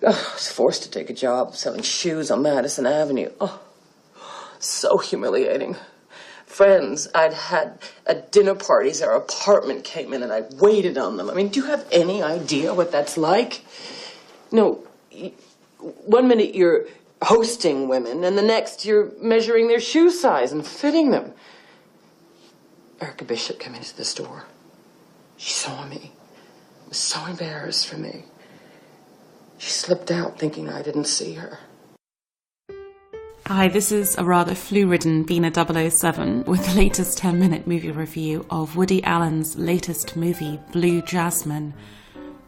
Oh, I was forced to take a job selling shoes on Madison Avenue. Oh, so humiliating. Friends I'd had at dinner parties, our apartment came in and I waited on them. I mean, do you have any idea what that's like? No, 1 minute you're hosting women and the next you're measuring their shoe size and fitting them. Erica Bishop came into the store. She saw me. Was so embarrassed for me. She slipped out thinking I didn't see her. Hi, this is a rather flu-ridden B007 with the latest 10-minute movie review of Woody Allen's latest movie, Blue Jasmine,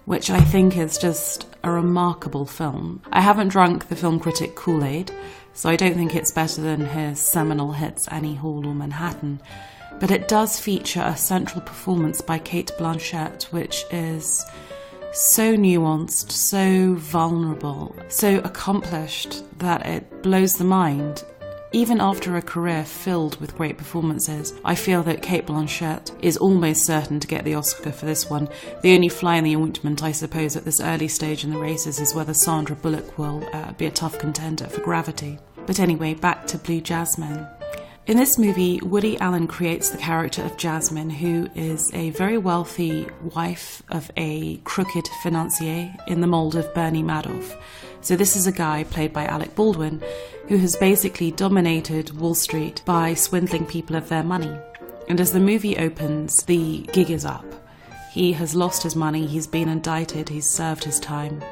which I think is just a remarkable film. I haven't drunk the film critic Kool-Aid, so I don't think it's better than his seminal hits Annie Hall or Manhattan, but it does feature a central performance by Cate Blanchett, which is so nuanced, so vulnerable, so accomplished that it blows the mind. Even after a career filled with great performances, I feel that Cate Blanchett is almost certain to get the Oscar for this one. The only fly in the ointment, I suppose, at this early stage in the races is whether Sandra Bullock will be a tough contender for Gravity. But anyway, back to Blue Jasmine. In this movie, Woody Allen creates the character of Jasmine, who is a very wealthy wife of a crooked financier in the mould of Bernie Madoff. So this is a guy, played by Alec Baldwin, who has basically dominated Wall Street by swindling people of their money. And as the movie opens, the gig is up. He has lost his money, he's been indicted, he's served his time.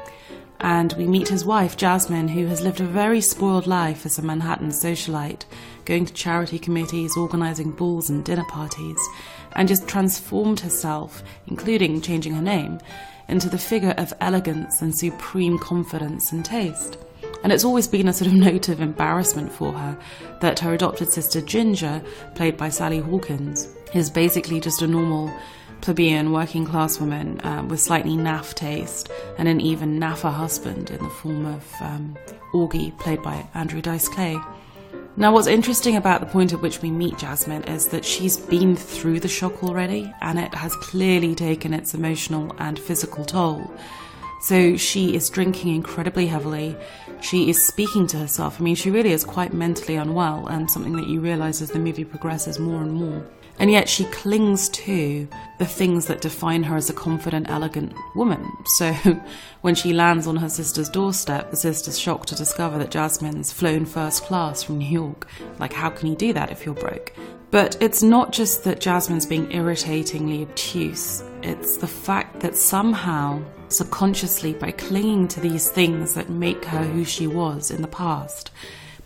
And we meet his wife, Jasmine, who has lived a very spoiled life as a Manhattan socialite, going to charity committees, organising balls and dinner parties, and just transformed herself, including changing her name, into the figure of elegance and supreme confidence and taste. And it's always been a sort of note of embarrassment for her that her adopted sister Ginger, played by Sally Hawkins, is basically just a normal plebeian working class woman with slightly naff taste and an even naffer husband in the form of Augie, played by Andrew Dice Clay. Now, what's interesting about the point at which we meet Jasmine is that she's been through the shock already, and it has clearly taken its emotional and physical toll. So she is drinking incredibly heavily. She is speaking to herself. I mean, she really is quite mentally unwell, and something that you realise as the movie progresses more and more. And yet she clings to the things that define her as a confident, elegant woman. So when she lands on her sister's doorstep, the sister's shocked to discover that Jasmine's flown first class from New York. Like, how can you do that if you're broke? But it's not just that Jasmine's being irritatingly obtuse. It's the fact that somehow, subconsciously, by clinging to these things that make her who she was in the past,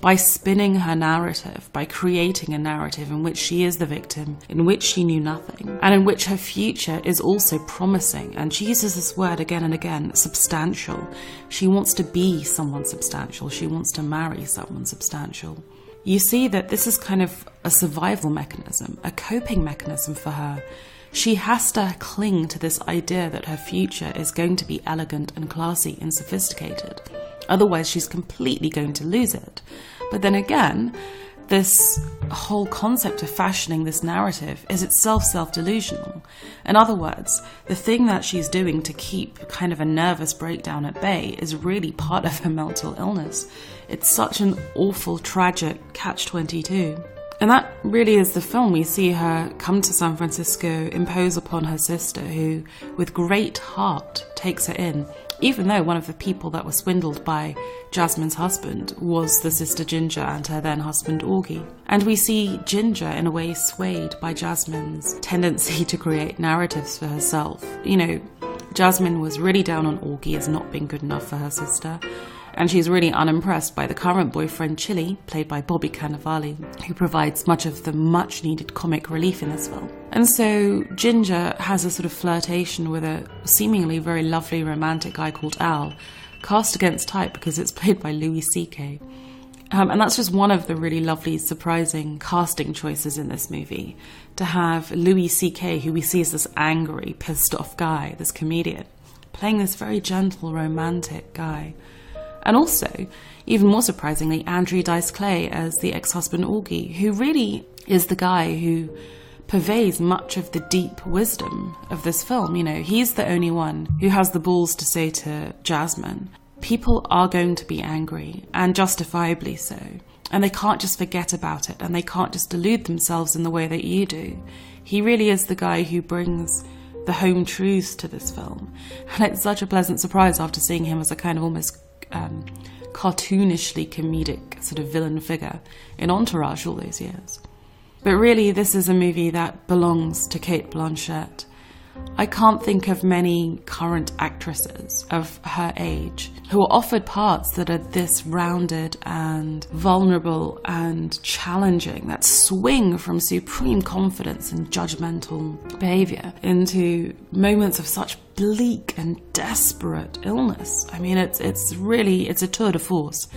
by spinning her narrative, by creating a narrative in which she is the victim, in which she knew nothing, and in which her future is also promising. And she uses this word again and again, substantial. She wants to be someone substantial. She wants to marry someone substantial. You see that this is kind of a survival mechanism, a coping mechanism for her. She has to cling to this idea that her future is going to be elegant and classy and sophisticated. Otherwise, she's completely going to lose it. But then again, this whole concept of fashioning this narrative is itself self-delusional. In other words, the thing that she's doing to keep kind of a nervous breakdown at bay is really part of her mental illness. It's such an awful, tragic catch-22. And that really is the film. We see her come to San Francisco, impose upon her sister, who, with great heart, takes her in, even though one of the people that was swindled by Jasmine's husband was the sister Ginger and her then husband Augie. And we see Ginger, in a way, swayed by Jasmine's tendency to create narratives for herself. You know, Jasmine was really down on Augie as not being good enough for her sister. And she's really unimpressed by the current boyfriend, Chili, played by Bobby Cannavale, who provides much of the much-needed comic relief in this film. And so Ginger has a sort of flirtation with a seemingly very lovely romantic guy called Al, cast against type because it's played by Louis C.K. And that's just one of the really lovely, surprising casting choices in this movie. To have Louis C.K., who we see as this angry, pissed-off guy, this comedian, playing this very gentle, romantic guy. And also, even more surprisingly, Andrew Dice Clay as the ex-husband Augie, who really is the guy who purveys much of the deep wisdom of this film. You know, he's the only one who has the balls to say to Jasmine, people are going to be angry, and justifiably so. And they can't just forget about it, and they can't just delude themselves in the way that you do. He really is the guy who brings the home truths to this film. And it's such a pleasant surprise after seeing him as a kind of almost cartoonishly comedic sort of villain figure in Entourage all those years. But really, this is a movie that belongs to Cate Blanchett. I can't think of many current actresses of her age who are offered parts that are this rounded and vulnerable and challenging, that swing from supreme confidence and judgmental behaviour into moments of such bleak and desperate illness. I mean, it's a tour de force.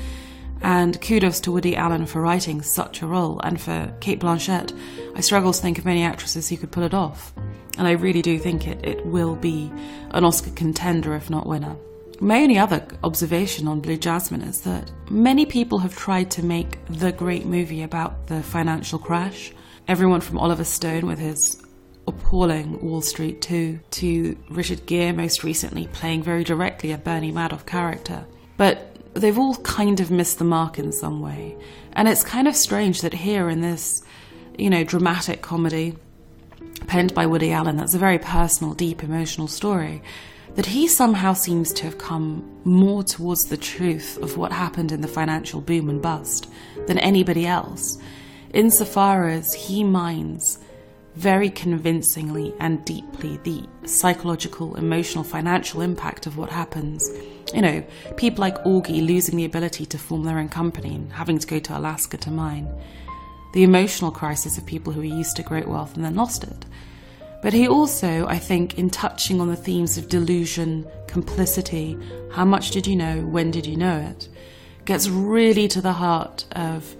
And kudos to Woody Allen for writing such a role, and for Cate Blanchett, I struggle to think of many actresses who could pull it off. And I really do think it will be an Oscar contender, if not winner. My only other observation on Blue Jasmine is that many people have tried to make the great movie about the financial crash. Everyone from Oliver Stone with his appalling Wall Street 2 to Richard Gere most recently playing very directly a Bernie Madoff character. But they've all kind of missed the mark in some way. And it's kind of strange that here in this, dramatic comedy penned by Woody Allen, that's a very personal, deep, emotional story, that he somehow seems to have come more towards the truth of what happened in the financial boom and bust than anybody else, insofar as he mines very convincingly and deeply the psychological, emotional, financial impact of what happens. People like Augie losing the ability to form their own company and having to go to Alaska to mine. The emotional crisis of people who are used to great wealth and then lost it. But he also, I think, in touching on the themes of delusion, complicity, how much did you know, when did you know it, gets really to the heart of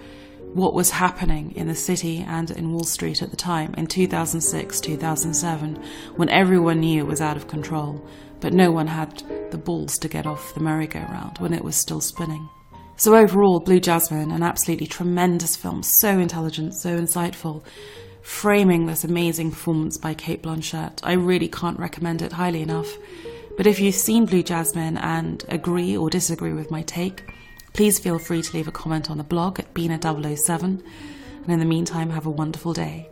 what was happening in the city and in Wall Street at the time, in 2006, 2007, when everyone knew it was out of control, but no one had the balls to get off the merry-go-round when it was still spinning. So overall, Blue Jasmine, an absolutely tremendous film, so intelligent, so insightful, framing this amazing performance by Cate Blanchett. I really can't recommend it highly enough. But if you've seen Blue Jasmine and agree or disagree with my take, please feel free to leave a comment on the blog at B007. And in the meantime, have a wonderful day.